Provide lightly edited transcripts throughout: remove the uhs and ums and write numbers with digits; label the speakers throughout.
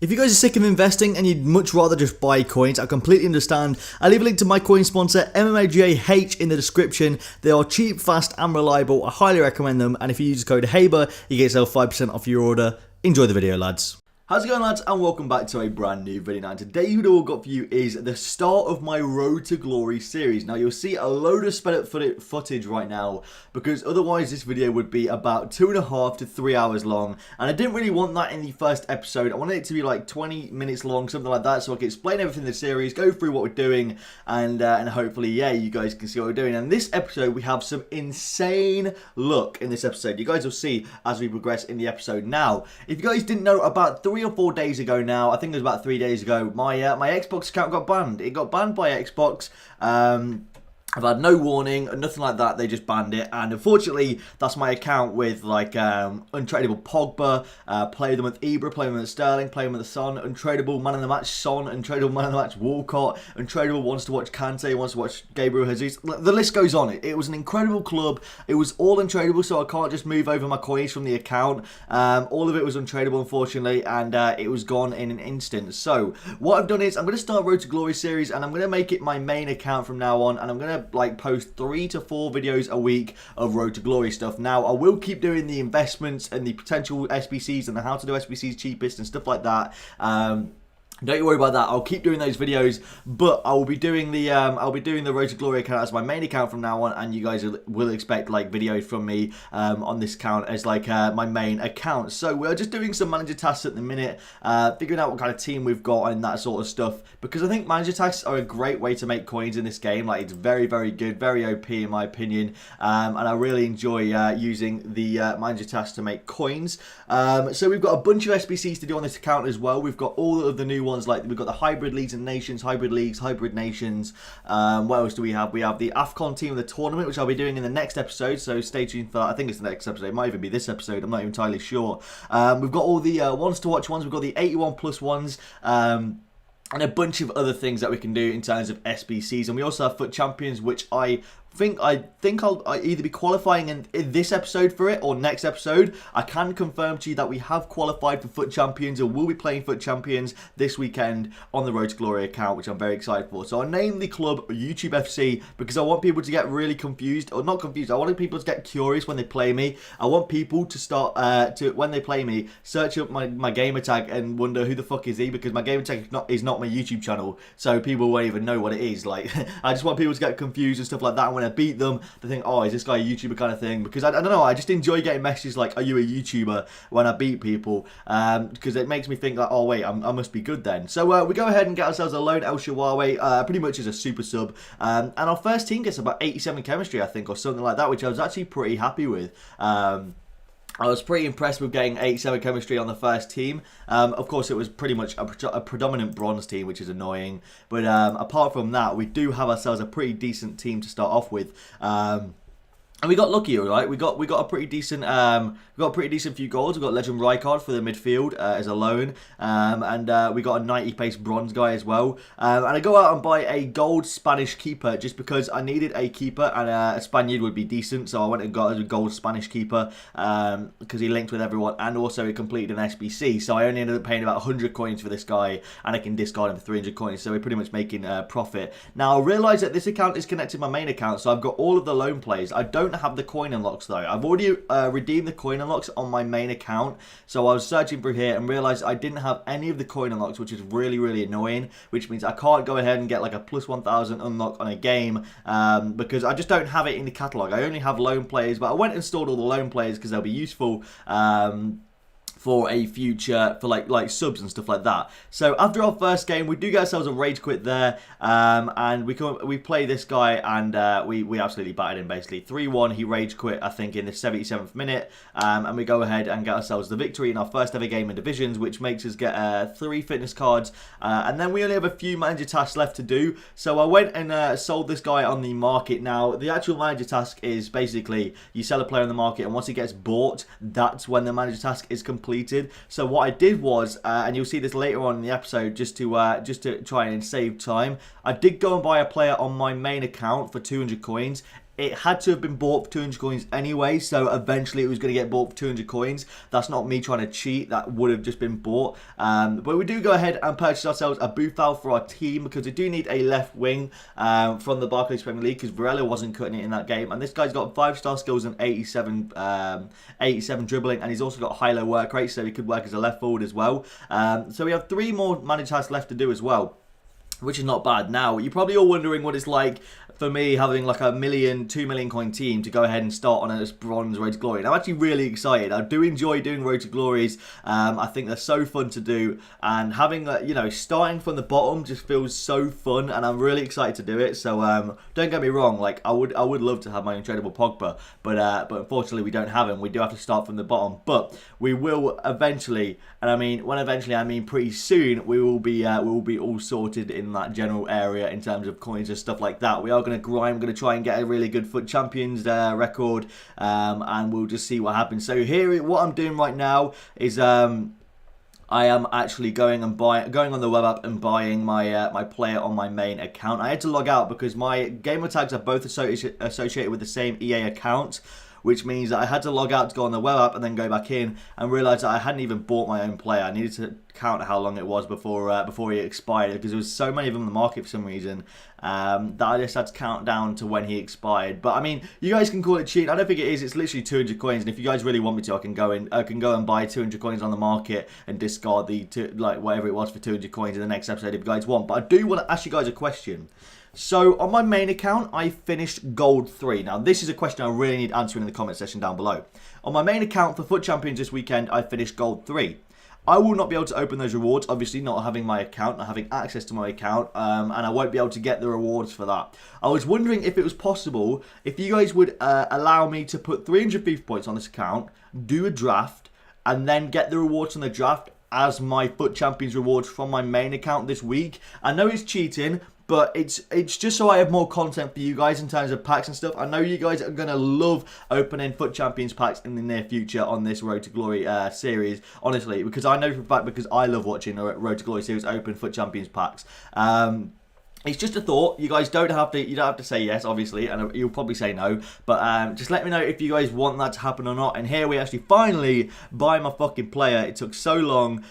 Speaker 1: If you guys are sick of investing and you'd much rather just buy coins, I completely understand. I'll leave a link to my coin sponsor, MMAGAH, in the description. They are cheap, fast and reliable. I highly recommend them, and if you use code HABER, you get yourself 5% off your order. Enjoy the video, lads. How's it going, lads, and welcome back to a brand new video. Now today's video I've got for you is the start of my Road to Glory series. Now you'll see a load of sped up footage right now, because otherwise this video would be about 2.5 to 3 hours long, and I didn't really want that in the first episode. I wanted it to be like 20 minutes long, something like that, so I can explain everything in the series, go through what we're doing, and hopefully, yeah, you guys can see what we're doing. And this episode we have some insane luck in this episode. You guys will see as we progress in the episode. Now, if you guys didn't know, about 3 or 4 days ago now, I think it was about 3 days ago, my Xbox account got banned. It got banned by Xbox. I've had no warning, nothing like that. They just banned it, and unfortunately, that's my account with like untradeable Pogba, play them with Ibra, play them with Sterling, play them with the Son, untradeable man of the match Son, untradeable man of the match Walcott, untradeable wants to watch Kante, wants to watch Gabriel Jesus. The list goes on. It was an incredible club. It was all untradeable, so I can't just move over my coins from the account. All of it was untradeable, unfortunately, and it was gone in an instant. So what I've done is I'm going to start Road to Glory series, and I'm going to make it my main account from now on, and I'm going to like post 3 to 4 videos a week of Road to Glory stuff. Now I will keep doing the investments and the potential SBCs and the how to do SBCs cheapest and stuff like that. Don't you worry about that. I'll keep doing those videos, but I will be doing the Road to Glory account as my main account from now on, and you guys will expect like videos from me on this account as like my main account. So we're just doing some manager tasks at the minute, figuring out what kind of team we've got and that sort of stuff, because I think manager tasks are a great way to make coins in this game. Like, it's very, very good, very OP in my opinion, and I really enjoy using the manager tasks to make coins. So we've got a bunch of SBCs to do on this account as well. We've got all of the new ones, like we've got the hybrid leagues and nations, hybrid leagues, hybrid nations. What else do we have? We have the AFCON team of the tournament, which I'll be doing in the next episode, so stay tuned for that. I think it's the next episode. It might even be this episode. I'm not entirely sure. We've got all the ones to watch ones. We've got the 81 plus ones. And a bunch of other things that we can do in terms of SBCs. And we also have FUT Champions, which I think I'll either be qualifying in this episode for it or next episode. I can confirm to you that we have qualified for FUT Champions, and we'll be playing FUT Champions this weekend on the Road to Glory account, which I'm very excited for. So I named the club YouTube FC because I want people to get really confused, or not confused. I want people to get curious when they play me. I want people to start when they play me, search up my gamer tag and wonder who the fuck is he, because my gamer tag is not my YouTube channel, so people won't even know what it is. Like, I just want people to get confused and stuff like that. And when I beat them, they think, oh, is this guy a YouTuber kind of thing? Because I don't know, I just enjoy getting messages like, are you a YouTuber, when I beat people, because it makes me think like, oh wait, I must be good then. So we go ahead and get ourselves a lone El Shaarawy, pretty much as a super sub, and our first team gets about 87 chemistry, I think, or something like that, which I was actually pretty happy with. I was pretty impressed with getting 87 chemistry on the first team. Of course, it was pretty much a predominant bronze team, which is annoying. But apart from that, we do have ourselves a pretty decent team to start off with. And we got lucky, right? We got a pretty decent few goals. We got Legend Rijkaard for the midfield as a loan, and we got a 90 pace bronze guy as well. And I go out and buy a gold Spanish keeper just because I needed a keeper, and a Spaniard would be decent. So I went and got a gold Spanish keeper because he linked with everyone, and also he completed an SBC. So I only ended up paying about 100 coins for this guy, and I can discard him for 300 coins. So we're pretty much making a profit. Now I realise that this account is connected to my main account, so I've got all of the loan players. I don't have the coin unlocks though. I've already redeemed the coin unlocks on my main account, so I was searching through here and realized I didn't have any of the coin unlocks, which is really, really annoying, which means I can't go ahead and get like a plus 1000 unlock on a game because I just don't have it in the catalog. I only have loan players, but I went and installed all the loan players because they'll be useful for a future, for like subs and stuff like that. So after our first game, we do get ourselves a rage quit there, and we play this guy, and we absolutely battered him basically 3-1. He rage quit, I think, in the 77th minute, and we go ahead and get ourselves the victory in our first ever game in divisions, which makes us get 3 fitness cards, and then we only have a few manager tasks left to do. So I went and sold this guy on the market. Now the actual manager task is basically you sell a player on the market, and once he gets bought, that's when the manager task is completed. So what I did was, and you'll see this later on in the episode, just to try and save time, I did go and buy a player on my main account for 200 coins. it had to have been bought for 200 coins anyway, so eventually it was going to get bought for 200 coins. That's not me trying to cheat, that would have just been bought. But we do go ahead and purchase ourselves a Buffal for our team, because we do need a left wing from the Barclays Premier League, because Varela wasn't cutting it in that game. And this guy's got 5-star skills and 87 dribbling, and he's also got high-low work rate, so he could work as a left forward as well. So we have 3 more manager tasks left to do as well, which is not bad. Now, you're probably all wondering what it's like for me having like a 2 million coin team to go ahead and start on a bronze Road to Glory. And I'm actually really excited. I do enjoy doing Road to Glories. I think they're so fun to do, and having starting from the bottom just feels so fun, and I'm really excited to do it. So don't get me wrong, like I would love to have my untradeable Pogba, but unfortunately we don't have him. We do have to start from the bottom, but we will eventually, and I mean when eventually I mean pretty soon, we will be all sorted in that general area in terms of coins and stuff like that. We are going to grind. We're going to try and get a really good FUT Champions record, and we'll just see what happens. So here, what I'm doing right now is I am actually going on the web app and buying my player on my main account. I had to log out because my gamer tags are both associated with the same EA account, which means that I had to log out to go on the web app and then go back in and realise that I hadn't even bought my own player. I needed to count how long it was before he expired, because there was so many of them in the market for some reason that I just had to count down to when he expired. But I mean, you guys can call it cheating. I don't think it is. It's literally 200 coins, and if you guys really want me to, I can go and buy 200 coins on the market and discard whatever it was for 200 coins in the next episode if you guys want. But I do want to ask you guys a question. So, on my main account, I finished Gold 3. Now, this is a question I really need answering in the comment section down below. On my main account for FUT Champions this weekend, I finished Gold 3. I will not be able to open those rewards, obviously not having my account, not having access to my account, and I won't be able to get the rewards for that. I was wondering if it was possible, if you guys would allow me to put 300 FIFA points on this account, do a draft, and then get the rewards from the draft as my FUT Champions rewards from my main account this week. I know it's cheating, but it's just so I have more content for you guys in terms of packs and stuff. I know you guys are going to love opening FUT Champions packs in the near future on this Road to Glory series, honestly, because I know for a fact, because I love watching the Road to Glory series open FUT Champions packs. It's just a thought. You guys don't have to say yes, obviously, and you'll probably say no. But just let me know if you guys want that to happen or not. And here we actually finally buy my fucking player. It took so long.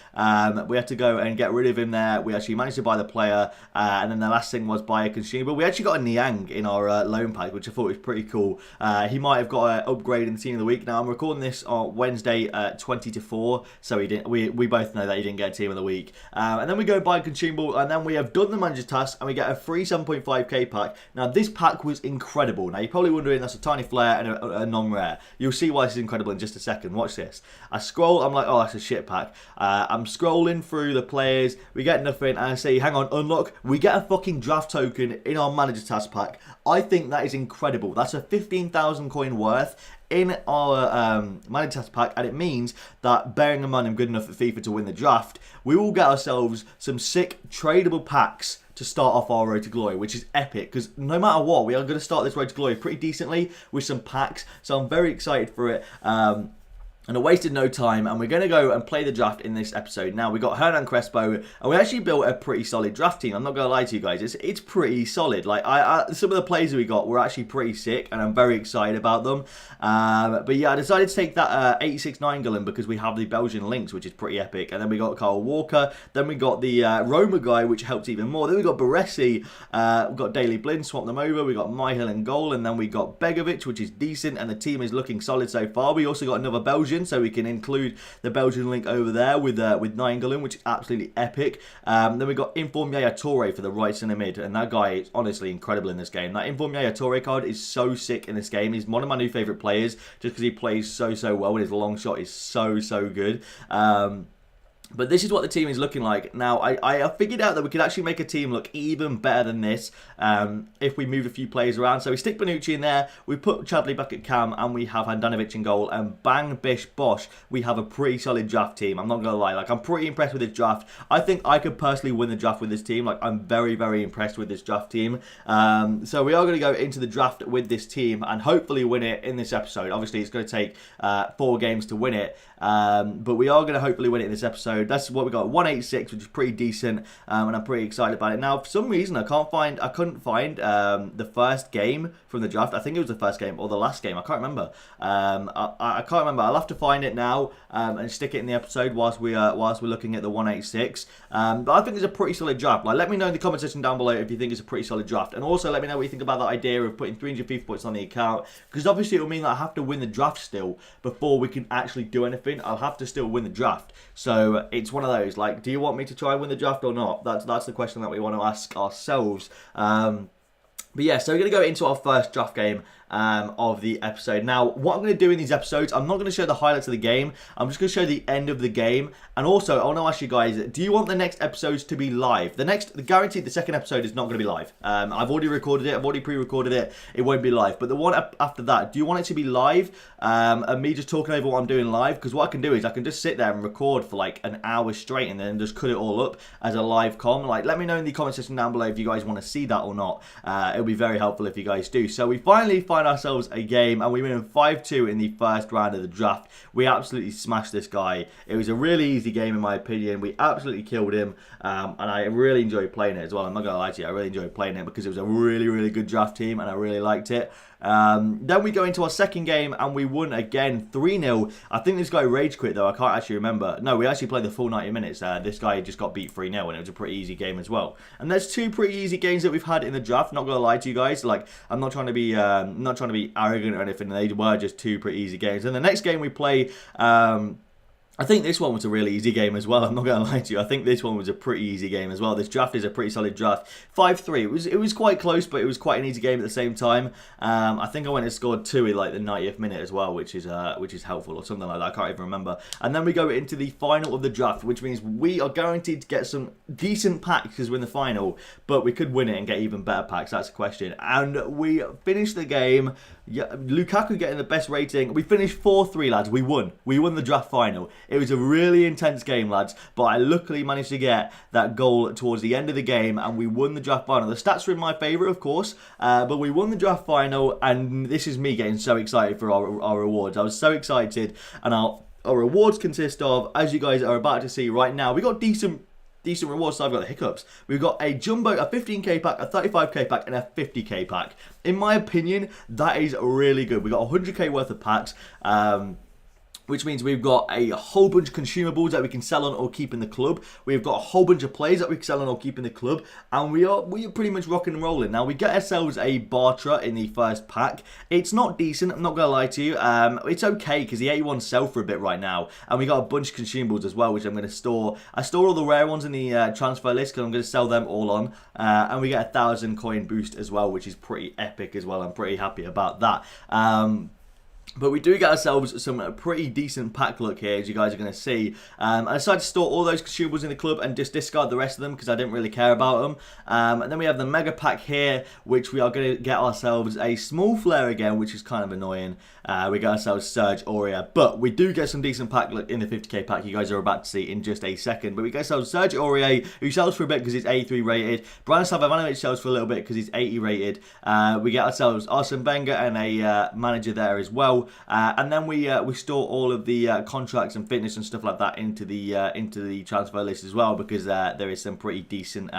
Speaker 1: We had to go and get rid of him there. We actually managed to buy the player, and then the last thing was buy a consumable. We actually got a Niang in our loan pack, which I thought was pretty cool. He might have got an upgrade in the team of the week. Now I'm recording this on Wednesday, 20 to 4, so he didn't. We both know that he didn't get a team of the week. And then we go and buy a consumable, and then we have done the manager task, and we get a free 7.5k pack. Now this pack was incredible. Now you're probably wondering, that's a tiny flare and a non-rare. You'll see why this is incredible in just a second. Watch this. I scroll, I'm like, oh, that's a shit pack. I'm scrolling through the players, we get nothing, and I say, hang on, unlock. We get a fucking draft token in our manager task pack. I think that is incredible. That's a 15,000 coin worth in our manager task pack, and it means that, bearing in mind I'm good enough at FIFA to win the draft, we will get ourselves some sick tradable packs to start off our Road to Glory, which is epic, because no matter what, we are going to start this Road to Glory pretty decently with some packs, so I'm very excited for it. And I wasted no time, and we're going to go and play the draft in this episode. Now, we got Hernan Crespo, and we actually built a pretty solid draft team. I'm not going to lie to you guys, it's pretty solid. Like, some of the players that we got were actually pretty sick, and I'm very excited about them. But yeah, I decided to take that 86 Nainggolan because we have the Belgian links, which is pretty epic. And then we got Kyle Walker, then we got the Roma guy, which helped even more. Then we got Baresi, we got Daily Blind, swap them over. We got Myhill in goal, and then we got Begovic, which is decent, and the team is looking solid so far. We also got another Belgian, so we can include the Belgian link over there with Nainggolan, which is absolutely epic. Then we got Inform Yaya Toure for the right centre mid, and that guy is honestly incredible in this game. That Inform Yaya Toure card is so sick in this game. He's one of my new favourite players just because he plays so well, and his long shot is so good. But this is what the team is looking like. Now, I figured out that we could actually make a team look even better than this if we move a few players around. So we stick Bonucci in there, we put Chadley back at cam, and we have Handanovic in goal, and bang, bish, bosh, we have a pretty solid draft team. I'm not going to lie, like, I'm pretty impressed with this draft. I think I could personally win the draft with this team. Like, I'm very impressed with this draft team. So we are going to go into the draft with this team and hopefully win it in this episode. Obviously, it's going to take 4 games to win it, but we are going to hopefully win it in this episode. episode. That's what we got, 186, which is pretty decent, and I'm pretty excited about it. Now, for some reason, I couldn't find the first game from the draft. I think it was the first game or the last game. I can't remember. I can't remember. I'll have to find it now and stick it in the episode whilst we're looking at the 186. But I think it's a pretty solid draft. Like, let me know in the comment section down below if you think it's a pretty solid draft, and also let me know what you think about that idea of putting 300 FIFA points on the account, because obviously it will mean that I have to win the draft still before we can actually do anything. I'll have to still win the draft. So it's one of those, like, do you want me to try and win the draft or not? That's the question that we want to ask ourselves. But yeah, so we're going to go into our first draft game of the episode. Now, what I'm going to do in these episodes, I'm not going to show the highlights of the game. I'm just going to show the end of the game. And also, I want to ask you guys, do you want the next episodes to be live? Guaranteed, the second episode is not going to be live. I've already recorded it. I've already pre-recorded it. It won't be live. But the one after that, do you want it to be live? And me just talking over what I'm doing live? Because what I can do is I can just sit there and record for like an hour straight and then just cut it all up as a live com. Like, let me know in the comment section down below if you guys want to see that or not. It'll be very helpful if you guys do. So we finally find ourselves a game, and we win 5-2 in the first round of the draft. We absolutely smashed this guy. It was a really easy game in my opinion. We absolutely killed him, and I really enjoyed playing it as well. I'm not gonna lie to you, I really enjoyed playing it because it was a really good draft team and I really liked it. Then we go into our second game and we won again 3-0. I think this guy rage quit though. I can't actually remember. No, we actually played the full 90 minutes. This guy just got beat 3-0 and it was a pretty easy game as well. And there's two pretty easy games that we've had in the draft. Not gonna lie to you guys. Like, I'm not trying to be arrogant or anything. They were just two pretty easy games. And the next game we play, I think this one was a really easy game as well. I'm not going to lie to you. I think this one was a pretty easy game as well. This draft is a pretty solid draft. 5-3. It was quite close, but it was quite an easy game at the same time. I think I went and scored 2 in like the 90th minute as well, which is helpful or something like that. I can't even remember. And then we go into the final of the draft, which means we are guaranteed to get some decent packs because we're in the final, but we could win it and get even better packs. That's the question. And we finished the game. Yeah, Lukaku getting the best rating. We finished 4-3, lads. We won. We won the draft final. It was a really intense game, lads, but I luckily managed to get that goal towards the end of the game, and we won the draft final. The stats were in my favour, of course, but we won the draft final, and this is me getting so excited for our rewards. I was so excited, and our rewards consist of, as you guys are about to see right now, we got decent rewards, so I've got the hiccups. We've got a jumbo, a 15k pack, a 35k pack, and a 50k pack. In my opinion, that is really good. We got 100k worth of packs, which means we've got a whole bunch of consumables that we can sell on or keep in the club. We've got a whole bunch of players that we can sell on or keep in the club, and we are pretty much rocking and rolling. Now, we get ourselves a Bartra in the first pack. It's not decent, I'm not going to lie to you. It's okay, because the 81 sell for a bit right now, and we got a bunch of consumables as well, which I'm going to store. I store all the rare ones in the transfer list, because I'm going to sell them all on, and we get a 1,000 coin boost as well, which is pretty epic as well. I'm pretty happy about that. But we do get ourselves some pretty decent pack luck here, as you guys are going to see. I decided to store all those consumables in the club and just discard the rest of them because I didn't really care about them. And then we have the mega pack here, which we are going to get ourselves a small flare again, which is kind of annoying. We got ourselves Serge Aurier, but we do get some decent pack luck in the 50k pack you guys are about to see in just a second. But we get ourselves Serge Aurier, who sells for a bit because he's 83 rated. Branislav Ivanovic sells for a little bit because he's 80 rated. We get ourselves Arsene Wenger and a manager there as well. And then we store all of the contracts and fitness and stuff like that into the transfer list as well, because there is some pretty decent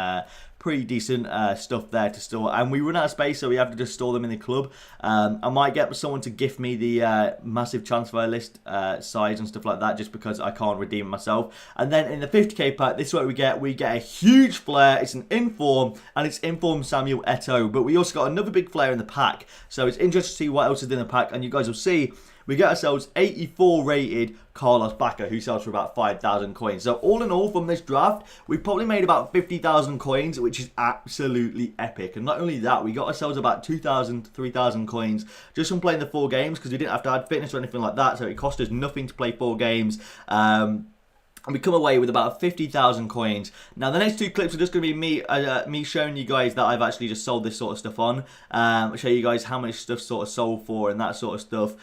Speaker 1: stuff there to store, and we run out of space, so we have to just store them in the club. I might get someone to gift me the massive transfer list size and stuff like that, just because I can't redeem it myself. And then in the 50k pack, this is what we get a huge flare. It's an inform, and it's inform Samuel Eto'o, but we also got another big flare in the pack, so it's interesting to see what else is in the pack, and you guys will see we get ourselves 84 rated Carlos Bacca, who sells for about 5,000 coins. So all in all, from this draft, we probably made about 50,000 coins, which is absolutely epic. And not only that, we got ourselves about 2,000, 3,000 coins just from playing the 4 games, because we didn't have to add fitness or anything like that, so it cost us nothing to play 4 games. And we come away with about 50,000 coins. Now, the next 2 clips are just going to be me showing you guys that I've actually just sold this sort of stuff on. Show you guys how much stuff sort of sold for and that sort of stuff.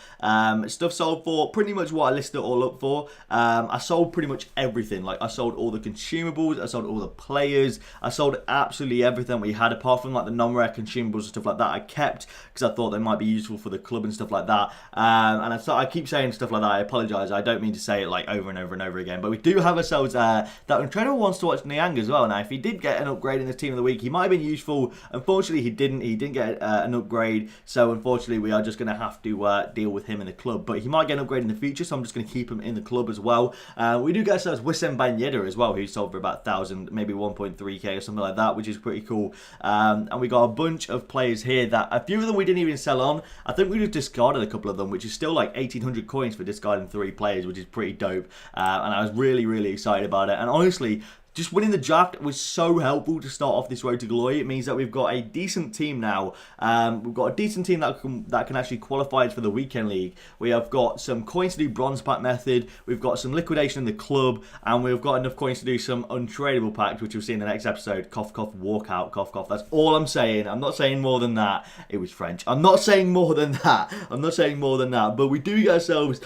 Speaker 1: Stuff sold for pretty much what I listed it all up for. I sold pretty much everything. Like, I sold all the consumables, I sold all the players, I sold absolutely everything we had, apart from like the non-rare consumables and stuff like that I kept, because I thought they might be useful for the club and stuff like that. And I keep saying stuff like that. I apologise. I don't mean to say it like over and over and over again. But we do do have ourselves that Untradeable wants to watch Niang as well. Now, if he did get an upgrade in this team of the week, he might have been useful. Unfortunately, he didn't. He didn't get an upgrade, so unfortunately, we are just going to have to deal with him in the club. But he might get an upgrade in the future, so I'm just going to keep him in the club as well. We do get ourselves Wissam Ben Yedder as well, who sold for about 1,000, maybe 1.3k or something like that, which is pretty cool. And we got a bunch of players here that a few of them we didn't even sell on. I think we just discarded a couple of them, which is still like 1,800 coins for discarding 3 players, which is pretty dope. And I was really, really excited about it. And honestly, just winning the draft was so helpful to start off this road to glory. It means that we've got a decent team now. We've got a decent team that can actually qualify for the weekend league. We have got some coins to do bronze pack method. We've got some liquidation in the club, and we've got enough coins to do some untradeable packs, which you'll see in the next episode. Cough, cough, walkout, cough, cough. That's all I'm saying. I'm not saying more than that. It was French. I'm not saying more than that. I'm not saying more than that. But we do get ourselves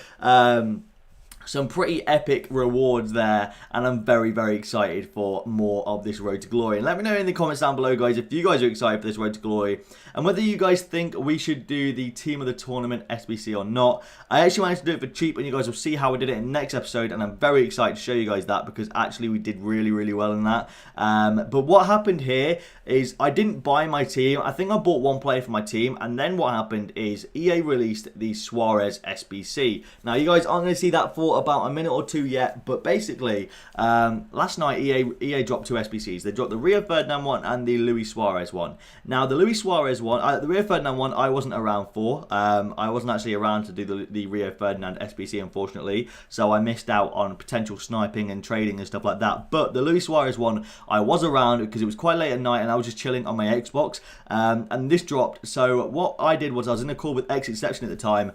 Speaker 1: some pretty epic rewards there, and I'm very, very excited for more of this road to glory. And let me know in the comments down below, guys, if you guys are excited for this road to glory, and whether you guys think we should do the team of the tournament SBC or not. I actually managed to do it for cheap, and you guys will see how we did it in the next episode, and I'm very excited to show you guys that, because actually we did really, really well in that. But what happened here is I didn't buy my team. I think I bought one player for my team, and then what happened is EA released the Suarez SBC. Now, you guys aren't going to see that for about a minute or two yet, but basically last night EA dropped 2 SBCs. They dropped the Rio Ferdinand one and the Luis Suarez one. Now, the Luis Suarez one, the Rio Ferdinand one, I wasn't around for. I wasn't actually around to do the Rio Ferdinand SBC, unfortunately, so I missed out on potential sniping and trading and stuff like that. But the Luis Suarez one, I was around because it was quite late at night and I was just chilling on my Xbox, and this dropped. So what I did was I was in a call with X Exception at the time,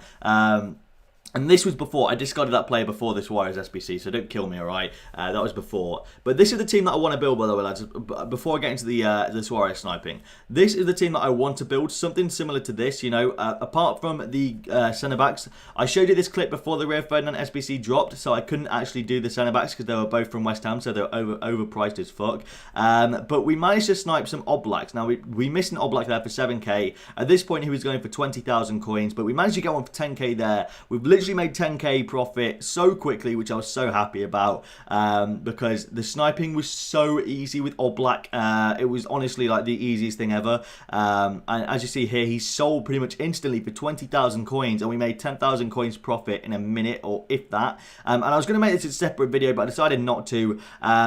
Speaker 1: and this was before, I discarded that player before this Suarez SBC, so don't kill me, alright? That was before. But this is the team that I want to build, by the way, lads. Before I get into the Suarez sniping, this is the team that I want to build, something similar to this, you know, apart from the centre-backs. I showed you this clip before the Rio Ferdinand SBC dropped, so I couldn't actually do the centre-backs because they were both from West Ham, so they're overpriced as fuck. But we managed to snipe some Oblaks. Now, we missed an Oblak there for 7k. At this point, he was going for 20,000 coins, but we managed to get one for 10k there. We've literally made 10k profit so quickly, which I was so happy about, because the sniping was so easy with Oblak. It was honestly like the easiest thing ever, and as you see here, he sold pretty much instantly for 20,000 coins, and we made 10,000 coins profit in a minute, or if that. And I was going to make this a separate video, but I decided not to,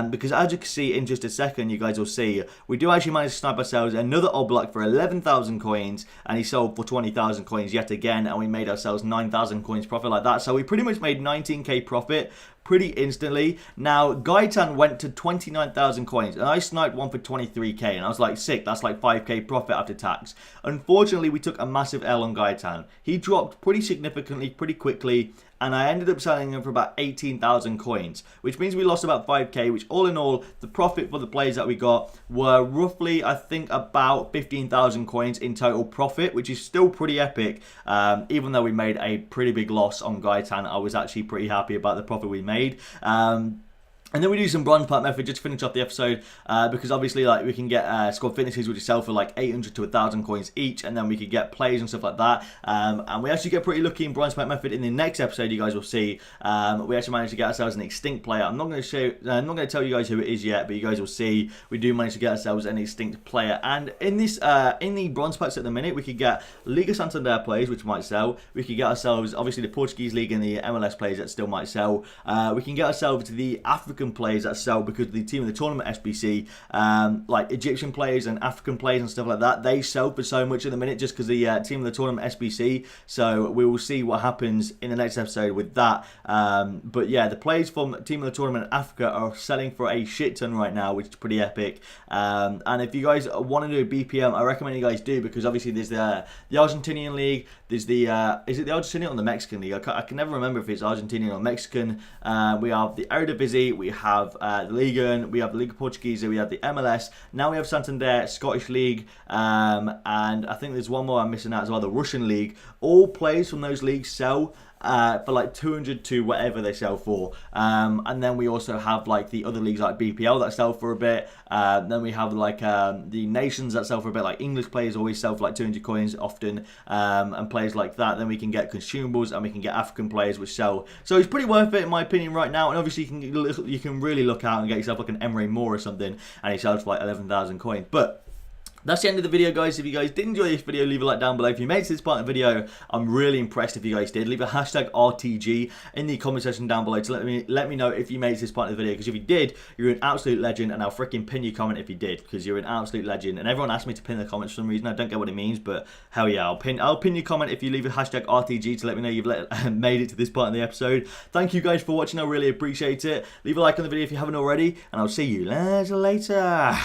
Speaker 1: because as you can see in just a second, you guys will see, we do actually manage to snipe ourselves another Oblak for 11,000 coins, and he sold for 20,000 coins yet again, and we made ourselves 9,000 coins profit like that. So we pretty much made 19k profit pretty instantly. Now, Gaetan went to 29,000 coins, and I sniped one for 23k, and I was like, sick, that's like 5k profit after tax. Unfortunately, we took a massive L on Gaetan. He dropped pretty significantly, pretty quickly, and I ended up selling him for about 18,000 coins, which means we lost about 5k, which all in all, the profit for the players that we got were roughly, I think, about 15,000 coins in total profit, which is still pretty epic. Even though we made a pretty big loss on Gaetan, I was actually pretty happy about the profit we made. And then we do some bronze pack method just to finish off the episode, because obviously, like, we can get squad fitnesses which sell for like 800 to 1,000 coins each, and then we could get plays and stuff like that. And we actually get pretty lucky in bronze pack method. In the next episode, you guys will see, we actually managed to get ourselves an extinct player. I'm not going to tell you guys who it is yet, but you guys will see. We do manage to get ourselves an extinct player. And in this, in the bronze packs at the minute, we could get Liga Santander players which might sell. We could get ourselves obviously the Portuguese league and the MLS players that still might sell. We can get ourselves the African players that sell because the team of the tournament SBC, like Egyptian players and African players and stuff like that, they sell for so much in the minute just because the team of the tournament SBC. So we will see what happens in the next episode with that. But yeah, the players from team of the tournament Africa are selling for a shit ton right now, which is pretty epic. And if you guys want to do a BPM, I recommend you guys do, because obviously there's the Argentinian league, there's the is it the Argentinian or the Mexican league? I can never remember if it's Argentinian or Mexican. We have the Eredivisie, we have the Liga, we have the Liga Portuguesa, we have the MLS. Now we have Santander, Scottish League, and I think there's one more I'm missing out as well, the Russian League. All players from those leagues sell. for like 200 to whatever they sell for. And then we also have like the other leagues like BPL that sell for a bit. Then we have like the nations that sell for a bit, like English players always sell for like 200 coins often, and players like that. Then we can get consumables and we can get African players which sell. So it's pretty worth it in my opinion right now. And obviously you can really look out and get yourself like an Emre Moore or something, and he sells for like 11,000 coins. But that's the end of the video, guys. If you guys did enjoy this video, leave a like down below. If you made it to this part of the video, I'm really impressed if you guys did. Leave a hashtag RTG in the comment section down below to let me know if you made it to this part of the video. Because if you did, you're an absolute legend, and I'll freaking pin your comment if you did, because you're an absolute legend. And everyone asked me to pin the comments for some reason. I don't get what it means, but hell yeah, I'll pin your comment if you leave a hashtag RTG to let me know you've made it to this part of the episode. Thank you guys for watching. I really appreciate it. Leave a like on the video if you haven't already, and I'll see you later.